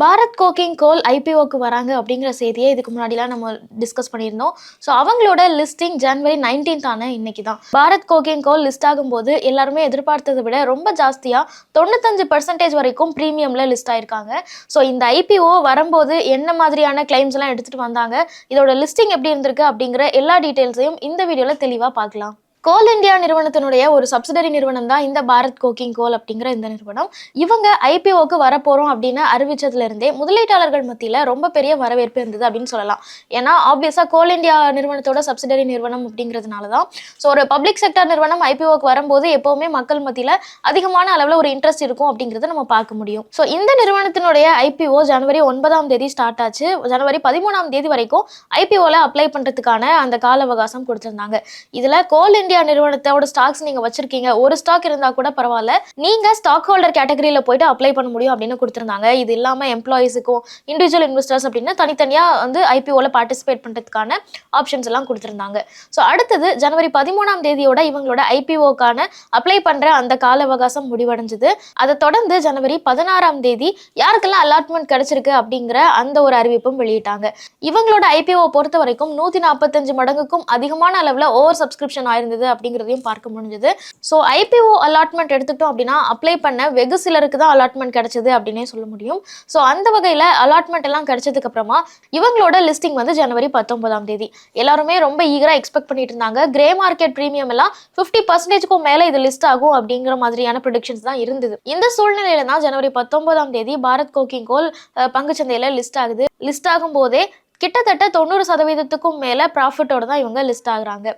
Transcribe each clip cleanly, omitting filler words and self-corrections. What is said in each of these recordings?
பாரத் கோக்கிங் கோல் ஐபிஓக்கு வராங்க அப்படிங்கிற செய்தியை இதுக்கு முன்னாடிலாம் நம்ம டிஸ்கஸ் பண்ணியிருந்தோம். ஸோ அவங்களோட லிஸ்டிங் ஜனவரி 19th இன்னைக்கு தான். பாரத் கோக்கிங் கோல் லிஸ்ட் ஆகும்போது எல்லாருமே எதிர்பார்த்ததை விட ரொம்ப ஜாஸ்தியாக 95% வரைக்கும் ப்ரீமியமில் லிஸ்ட் ஆயிருக்காங்க. ஸோ இந்த ஐபிஓ வரும்போது என்ன மாதிரியான கிளைம்ஸ் எல்லாம் எடுத்துகிட்டு வந்தாங்க, இதோட லிஸ்டிங் எப்படி இருந்திருக்கு அப்படிங்கிற எல்லா டீட்டெயில்ஸையும் இந்த வீடியோவில் தெளிவாக பார்க்கலாம். கோல் இந்தியா நிறுவனத்தினுடைய ஒரு சப்சிடரி நிறுவனம் தான் இந்த பாரத் கோக்கிங் கோல் அப்படிங்கிற இந்த நிறுவனம். இவங்க ஐபிஓக்கு வரப்போறோம் அப்படின்னு அறிவிச்சதுல இருந்தே முதலீட்டாளர்கள் மத்தியில ரொம்ப பெரிய வரவேற்பு இருந்தது அப்படின்னு சொல்லலாம். ஏன்னா ஆப்வியஸா கோல் இந்தியா நிறுவனத்தோட சப்சிடரி நிறுவனம் அப்படிங்கிறதுனால தான். ஸோ ஒரு பப்ளிக் செக்டர் நிறுவனம் ஐபிஓக்கு வரும்போது எப்பவுமே மக்கள் மத்தியில அதிகமான அளவில் ஒரு இன்ட்ரெஸ்ட் இருக்கும் அப்படிங்கிறத நம்ம பார்க்க முடியும். ஸோ இந்த நிறுவனத்தினுடைய ஐபிஓ ஜனவரி 9 ஸ்டார்ட் ஆச்சு. ஜனவரி 13 வரைக்கும் ஐபிஓல அப்ளை பண்றதுக்கான அந்த கால அவகாசம் கொடுத்திருந்தாங்க. இதுல கோல் இந்தியா நிறுவனத்தோட ஸ்டாக்ஸ் நீங்க வச்சிருக்கீங்க, ஒரு ஸ்டாக் இருந்தா கூட பரவாயில்ல, நீங்க ஸ்டாக் ஹோல்டர் கேட்டகரியில போயிட்டு அப்ளை பண்ண முடியும் அப்படின்னு கொடுத்திருந்தாங்க. இது இல்லாம எம்ப்ளாயிஸுக்கும் இண்டிவிஜுவல் இன்வெஸ்டர்ஸ் அப்படின்னு தனித்தனியா வந்து ஐபிஓல பார்ட்டிசிபேட் பண்றதுக்கான ஆப்ஷன்ஸ் எல்லாம் கொடுத்திருந்தாங்க. ஸோ அடுத்தது ஜனவரி 13 இவங்களோட ஐபிஓக்கான அப்ளை பண்ற அந்த கால அவகாசம் முடிவடைஞ்சது. அதை தொடர்ந்து ஜனவரி 16 யாருக்கெல்லாம் அலாட்மெண்ட் கிடைச்சிருக்கு அப்படிங்கிற அந்த ஒரு அறிவிப்பும் வெளியிட்டாங்க. இவங்களோட ஐபிஓ பொறுத்த வரைக்கும் 145 மடங்குக்கும் அதிகமான அளவுல ஓவர் சப்ஸ்கிரிப்ஷன் ஆயிருந்தது அப்படிங்கிறதையும் பார்க்க முடிஞ்சது. ஸோ ஐபிஓ அலாட்மெண்ட் எடுத்துட்டோம் அப்படின்னா அப்ளை பண்ண வெகு சிலருக்கு தான் அலாட்மெண்ட் கிடைச்சது அப்படின்னே சொல்ல முடியும். ஸோ அந்த வகையில் அலாட்மெண்ட் எல்லாம் கிடைச்சதுக்கு அப்புறமா இவங்களோட லிஸ்டிங் வந்து ஜனவரி 19 எல்லாருமே ரொம்ப ஈகரா எக்ஸ்பெக்ட் பண்ணிட்டு இருந்தாங்க. கிரே மார்க்கெட் பிரீமியம் எல்லாம் 50%க்கும் மேல இது லிஸ்ட் ஆகும் அப்படிங்கிற மாதிரியான ப்ரெடிக்ஷன்ஸ் தான் இருந்தது. இந்த சூழ்நிலையில தான் ஜனவரி 19 பாரத் கோக்கிங் கோல் பங்குச்சந்தையில லிஸ்ட் ஆகுது. லிஸ்ட் ஆகும் போதே கிட்டத்தட்ட 90%க்கும் மேல ப்ராஃபிட்டோட தான் இவங்க லிஸ்ட் ஆகுறாங்க.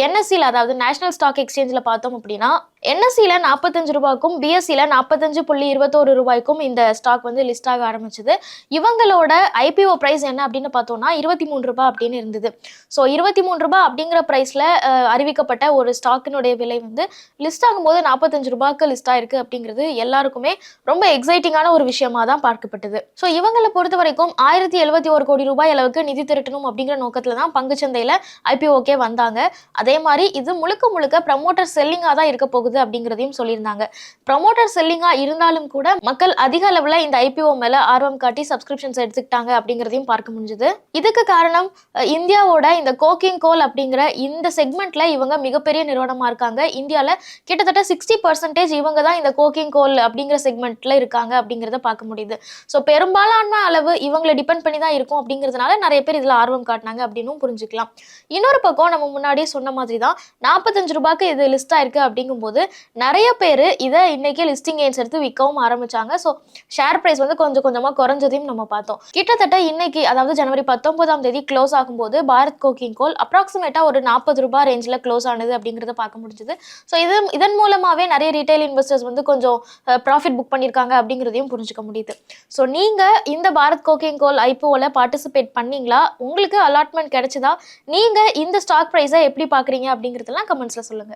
என்எஸ்சியில், அதாவது நேஷனல் ஸ்டாக் எக்ஸ்சேஞ்சில் பார்த்தோம் அப்படின்னா என்எஸ்சியில் 45 ரூபாய்க்கும் பிஎஸ்சியில் 45.21 ரூபாய்க்கும் இந்த ஸ்டாக் வந்து லிஸ்ட் ஆக ஆரம்பிச்சது. இவங்களோட ஐபிஓ பிரைஸ் என்ன அப்படின்னு பார்த்தோம்னா 23 ரூபாய் அப்படின்னு இருந்தது. ஸோ 23 ரூபாய் அப்படிங்கிற பிரைஸ்ல அறிவிக்கப்பட்ட ஒரு ஸ்டாக்கினுடைய விலை வந்து லிஸ்ட் ஆகும்போது 45 ரூபாய்க்கு லிஸ்ட் ஆயிருக்கு அப்படிங்கிறது எல்லாருக்குமே ரொம்ப எக்ஸைட்டிங்கான ஒரு விஷயமா தான் பார்க்கப்பட்டது. ஸோ இவங்களை பொறுத்த வரைக்கும் 1071 கோடி ரூபாய் அளவுக்கு நிதி திரட்டணும் அப்படிங்கிற நோக்கத்துல தான் பங்குச்சந்தையில ஐபிஓக்கே வந்தாங்க. அதே மாதிரி இது முழுக்க ப்ரமோட்டர் செல்லிங்கா தான் இருக்க போகுது அப்படிங்கிறதையும் சொல்லியிருந்தாங்க. ப்ரமோட்டர் செல்லிங்கா இருந்தாலும் கூட மக்கள் அதிக அளவுல இந்த ஐபிஓ மேல ஆர்வம் காட்டி சப்ஸ்கிரிப்ஷன்ஸ் எடுத்துக்கிட்டாங்க அப்படிங்கிறதையும் பார்க்க முடிஞ்சது. இதுக்கு காரணம் இந்தியாவோட இந்த கோக்கிங் கோல் அப்படிங்கிற இந்த செக்மெண்ட்ல இவங்க மிகப்பெரிய நிறுவனமா இருக்காங்க. இந்தியால கிட்டத்தட்ட 60% இவங்க தான் இந்த கோக்கிங் கோல் அப்படிங்கிற செக்மெண்ட்ல இருக்காங்க அப்படிங்கிறத பார்க்க முடியுது. ஸோ பெரும்பாலான அளவு இவங்களை டிபெண்ட் பண்ணி தான் இருக்கும் அப்படிங்கிறதுனால நிறைய பேர் இதுல ஆர்வம் காட்டினாங்க அப்படின்னு புரிஞ்சுக்கலாம். இன்னொரு பக்கம் நம்ம முன்னாடியே சொன்ன மாதிரி தான் 45 ரூபாய்க்கு இது லிஸ்ட் ஆயிருக்கு அப்படிங்கும்போது நிறைய பேர் இதை இன்னைக்கு லிஸ்டிங் கெயின்ஸ் எடுத்து விற்கவும் ஆரம்பிச்சாங்க. ஸோ ஷேர் பிரைஸ் வந்து கொஞ்சம் கொஞ்சமா குறைஞ்சதையும் நம்ம பார்த்தோம். கிட்டத்தட்ட இன்னைக்கு, அதாவது ஜனவரி 19 க்ளோஸ் ஆகும்போது பாரத் கோக்கிங் கோல் அப்ராக்சிமேட்டா ஒரு 40 ரூபாய் ரேஞ்சில் க்ளோஸ் ஆனது அப்படிங்கிறத பார்க்க முடிஞ்சது. ஸோ இதன் மூலமாவே நிறைய ரீட்டைல் இன்வெஸ்டர்ஸ் வந்து கொஞ்சம் ப்ராஃபிட் புக் பண்ணியிருக்காங்க அப்படிங்கிறதையும் புரிஞ்சுக்க முடியுது. ஸோ நீங்க இந்த பாரத் கோக்கிங் கோல் ஐபிஓல பார்ட்டிசிபேட் பண்ணீங்களா? உங்களுக்கு அலாட்மெண்ட் கிடைச்சதா? நீங்க இந்த ஸ்டாக் பிரைஸை எப்படி பாக்குறீங்க அப்படிங்கிறதெல்லாம் கமெண்ட்ஸ்ல சொல்லுங்க.